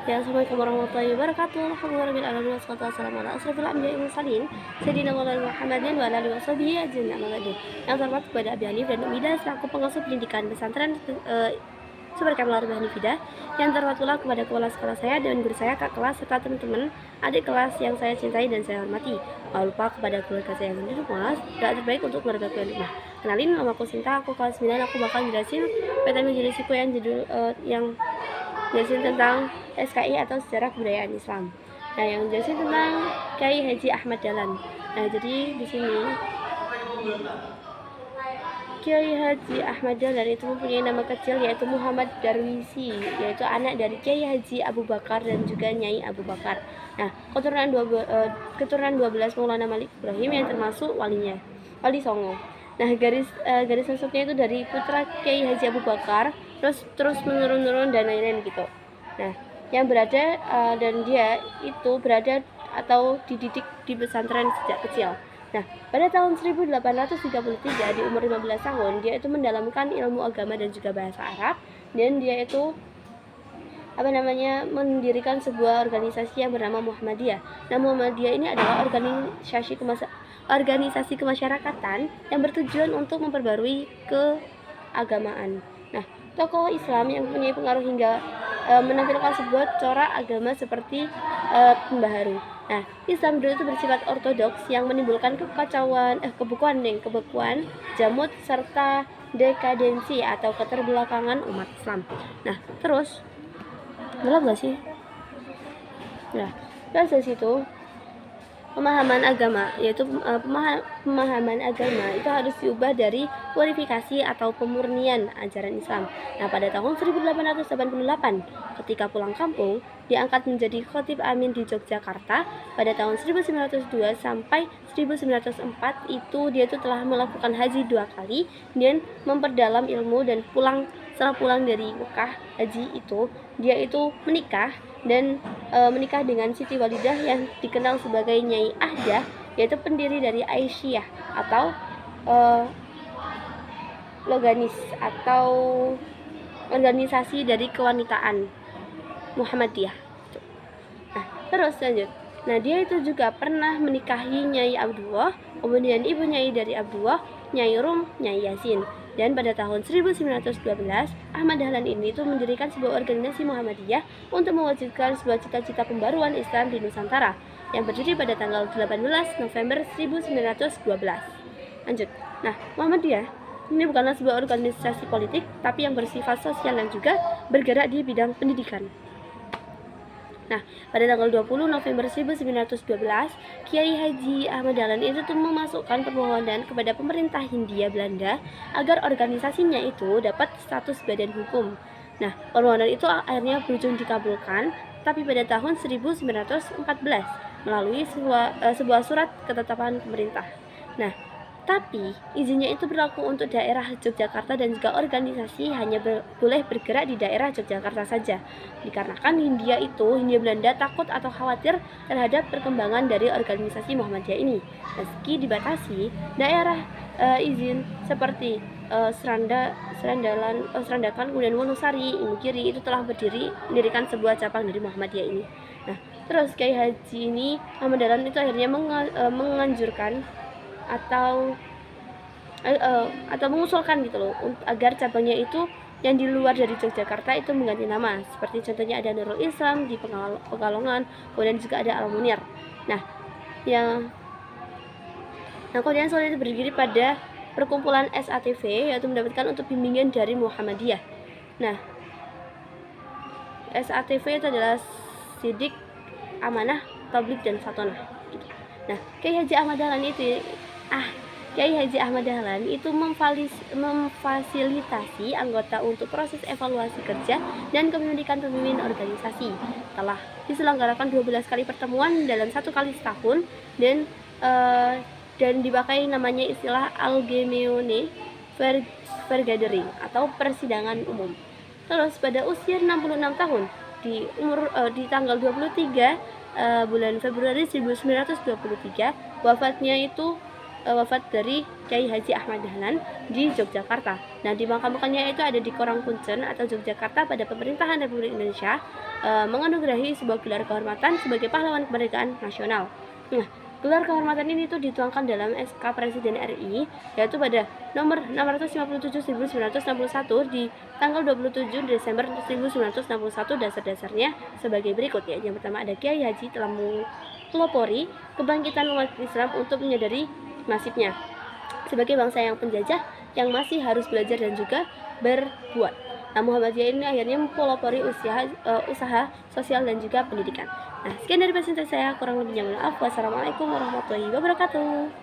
Ya, Assalamualaikum warahmatullahi wabarakatuh. Alhamdulillahirabbil alamin wassalatu wassalamu ala asrofil anbiya'i wal mursalin sayyidina Maulana Muhammadin wa ala alihi washabihi ajmain amma ba'du. Yang terhormat kepada Abi Hanif dan Umida selaku pengasuh pendidikan pesantren Super Kamlar Abi Hanifidah. Yang terhormat pula kepada kepala sekolah saya dan guru saya, kak kelas, serta teman-teman adik kelas yang saya cintai dan saya hormati. Jangan lupa kepada keluarga saya yang di rumah, doa terbaik untuk keluarga saya di rumah. Kenalin, nama aku Sinta, aku kelas 9, aku bakal jelasin vitamin judisiku yang jelasin tentang SKI atau Sejarah Kebudayaan Islam. Nah, yang jelasin tentang Kiai Haji Ahmad Dahlan. Nah, jadi di sini Kiai Haji Ahmad Dahlan itu mempunyai nama kecil yaitu Muhammad Darwisi, yaitu anak dari Kiai Haji Abu Bakar dan juga Nyai Abu Bakar. Nah, keturunan 12 Maulana Malik Ibrahim yang termasuk Wali Songo. Nah, garis masuknya itu dari putra Kiai Haji Abu Bakar, terus menurun dan lain-lain gitu. Nah, yang berada dan dia itu berada atau dididik di pesantren sejak kecil. Nah, pada tahun 1833 di umur 15 tahun dia itu mendalami ilmu agama dan juga bahasa Arab, dan dia itu mendirikan sebuah organisasi yang bernama Muhammadiyah. Nah, Muhammadiyah ini adalah organisasi kemasyarakatan yang bertujuan untuk memperbarui keagamaan. Nah, tokoh Islam yang mempunyai pengaruh hingga menampilkan sebuah corak agama seperti pembaharu. Nah, Islam dulu itu bersifat ortodoks yang menimbulkan kebekuan, jamud serta dekadensi atau keterbelakangan umat Islam. Nah, terus gelap gak sih? Nah, terus dari situ pemahaman agama itu harus diubah dari purifikasi atau pemurnian ajaran Islam. Nah, pada tahun 1888 ketika pulang kampung diangkat menjadi khotib amin di Yogyakarta. Pada tahun 1902 sampai 1904 itu dia itu telah melakukan haji 2 kali dan memperdalam ilmu, dan setelah pulang dari Mekah haji itu dia itu menikah dengan Siti Walidah yang dikenal sebagai Nyai Ahdah, yaitu pendiri dari Aisyah atau Loganis atau organisasi dari kewanitaan Muhammadiyah. Nah, terus lanjut. Nah, dia itu juga pernah menikahi Nyai Abdullah, kemudian ibu Nyai dari Abdullah, Nyai Rum, Nyai Yasin. Dan pada tahun 1912, Ahmad Dahlan ini itu mendirikan sebuah organisasi Muhammadiyah untuk mewujudkan sebuah cita-cita pembaruan Islam di Nusantara yang berdiri pada tanggal 18 November 1912. Lanjut. Nah, Muhammadiyah ini bukanlah sebuah organisasi politik, tapi yang bersifat sosial dan juga bergerak di bidang pendidikan. Nah, pada tanggal 20 November 1912, Kiai Haji Ahmad Dahlan itu memasukkan permohonan kepada pemerintah Hindia Belanda agar organisasinya itu dapat status badan hukum. Nah, permohonan itu akhirnya berujung dikabulkan, tapi pada tahun 1914 melalui sebuah surat ketetapan pemerintah. Nah, tapi izinnya itu berlaku untuk daerah Yogyakarta dan juga organisasi hanya boleh bergerak di daerah Yogyakarta saja. Dikarenakan Hindia Belanda takut atau khawatir terhadap perkembangan dari organisasi Muhammadiyah ini. Meski dibatasi, daerah izin seperti Serandakan, kemudian Wonosari, Imogiri itu telah mendirikan sebuah cabang dari Muhammadiyah ini. Nah, terus Kiai Haji ini Ahmad Dahlan itu akhirnya menganjurkan atau mengusulkan gitu loh agar cabangnya itu yang di luar dari Yogyakarta itu mengganti nama. Seperti contohnya ada Nurul Islam di Pekalongan, kemudian juga ada Al Munir. Nah, kemudian setelah itu berdiri pada perkumpulan SATV, yaitu mendapatkan untuk bimbingan dari Muhammadiyah. Nah, SATV itu adalah Sidik, Amanah, Tablik, dan Fatonah. Nah, Kiai Haji Ahmad Dahlan itu memfasilitasi anggota untuk proses evaluasi kerja dan kepemimpinan pemimpin organisasi. Telah diselenggarakan 12 kali pertemuan dalam 1 kali setahun, dan dipakai namanya istilah Algemeone Vergadering atau persidangan umum. Terus pada usia 66 tahun di tanggal 23 bulan Februari 1923 wafatnya itu wafat dari Kiai Haji Ahmad Dahlan di Yogyakarta. Nah, dimakamkannya itu ada di Korongkuncen atau Yogyakarta pada pemerintahan Republik Indonesia menganugerahi sebuah gelar kehormatan sebagai pahlawan kemerdekaan nasional. Nah, gelar kehormatan ini tuh dituangkan dalam SK Presiden RI yaitu pada nomor 657/1961 di tanggal 27 Desember 1961. Dasar-dasarnya sebagai berikut ya. Yang pertama ada Kiai Haji telah pelopori kebangkitan umat Islam untuk menyadari nasibnya sebagai bangsa yang penjajah yang masih harus belajar dan juga berbuat. Nah, Muhammadiyah ini akhirnya mempelopori usaha sosial dan juga pendidikan. Nah, sekian dari presentasi saya, kurang lebihnya mohon maaf. Wassalamualaikum warahmatullahi wabarakatuh.